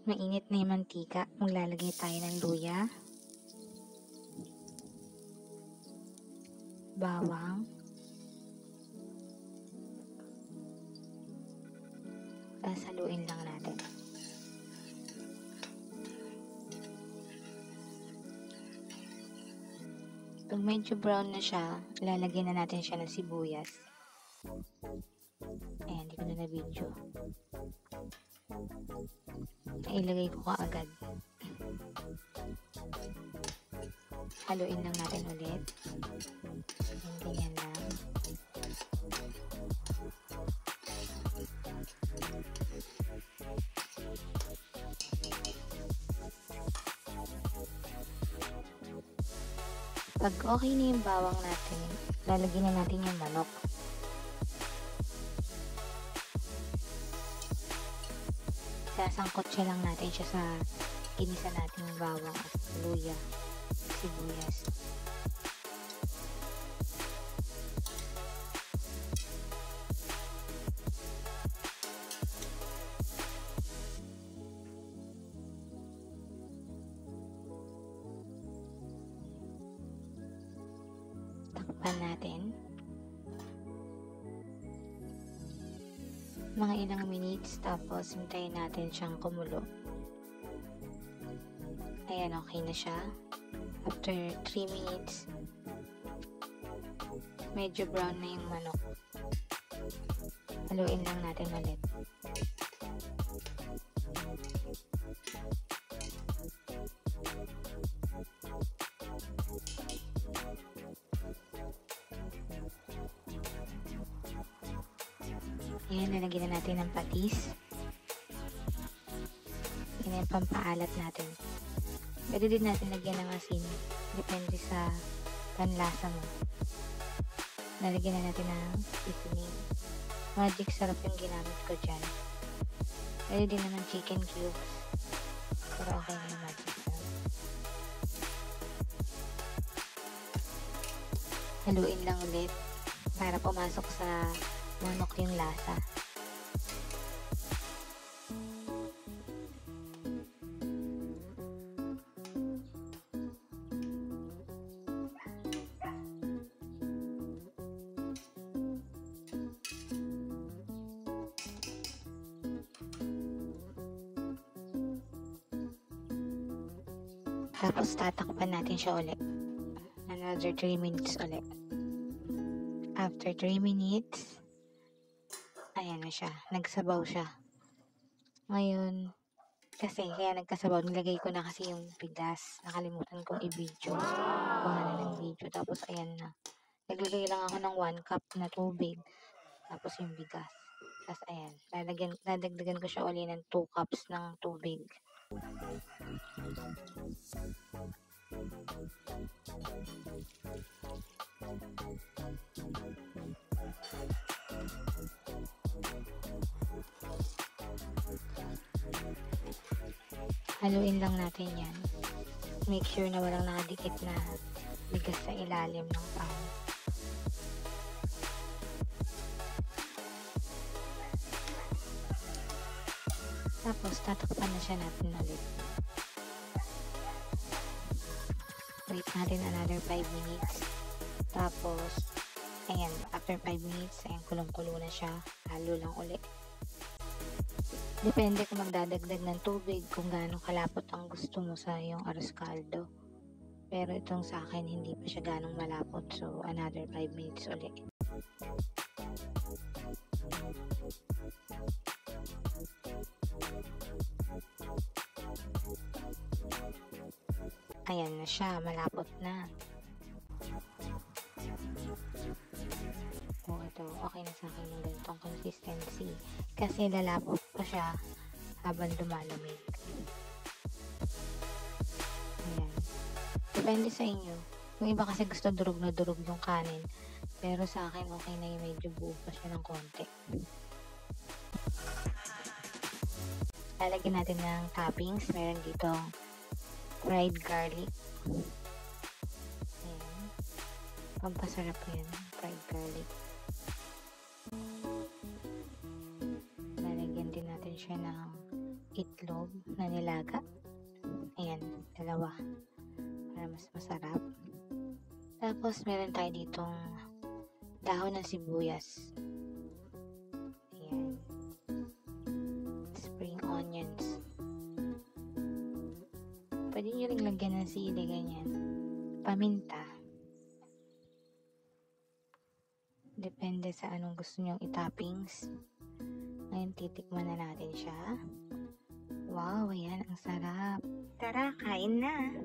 Mainit na yung mantika. Maglalagay tayo ng luya, bawang, sasaluin lang natin. Pag medyo brown na siya, lalagyan na natin siya ng sibuyas. Ayan, hindi ko na na-video. Ilagay ko kaagad. Haluin lang natin ulit. Ganyan lang. Pag okay na yung bawang natin, lalagyan na natin yung manok. Sasangkot siya lang natin siya sa ginisa nating bawang at luya, sibuyas. Takpan natin. Mga ilang minutes, tapos hintayin natin siyang kumulo. Ayan, okay na siya. After 3 minutes, medyo brown na yung manok. Haluin lang natin ulit. Ayan, lalagyan na natin ng patis. Yan yung pampaalat natin. Pwede din natin lagyan ng asin. Depende sa panlasa mo. Lalagyan na natin ng seasoning. Magic sarap yung ginamit ko dyan. Pwede din naman chicken cubes. Pero okay na yung magic sarap. Haluin lang ulit para pumasok sa manok yung lasa. Tapos tatakpan natin siya ulit. Another 3 minutes ulit. After 3 minutes, ayan na siya. Nagsabaw siya. Ngayon, kasi kaya nagkasabaw, nilagay ko na kasi yung bigas. Nakalimutan kong i-video. Kuha na ng video. Tapos ayan na. Naglagay lang ako ng 1 cup na tubig. Tapos yung bigas. Tapos ayan. Dadagdagan ko siya uli ng 2 cups ng tubig. Haluin lang natin yan. Make sure na walang nakadikit na bigas sa ilalim ng pan. Tapos tatakpan na siya natin ulit. Wait natin another 5 minutes. Tapos, ayan, after 5 minutes, ayan, kulong-kulo na siya. Halo lang ulit. Depende kung magdadagdag ng tubig, kung gaano kalapot ang gusto mo sa iyong arroz caldo. Pero itong sa akin, hindi pa siya ganong malapot. So, another 5 minutes ulit. Ayan na siya, malapot na. Oh, ito, okay na sa akin yung ganitong consistency. Kasi lalapot pa siya habang lumalamig. Ayan. Depende sa inyo. Yung iba kasi gusto durog na durog yung kanin. Pero sa akin, okay na yung medyo buo pa siya ng konti. Lalagyan natin ng toppings. Meron dito fried garlic. Ayan. Pampasarap yan, fried garlic. Lalagyan din natin siya ng itlog na nilaga. Ayan, 2. Para mas masarap. Tapos, meron tayo ditong dahon ng sibuyas. Ayan. Spring onions. Pwede nyo rin lagyan ng sili, ganyan. Paminta. Depende sa anong gusto nyong itoppings. Ngayon, titikman na natin siya. Wow, ayan, ang sarap. Tara, kain na!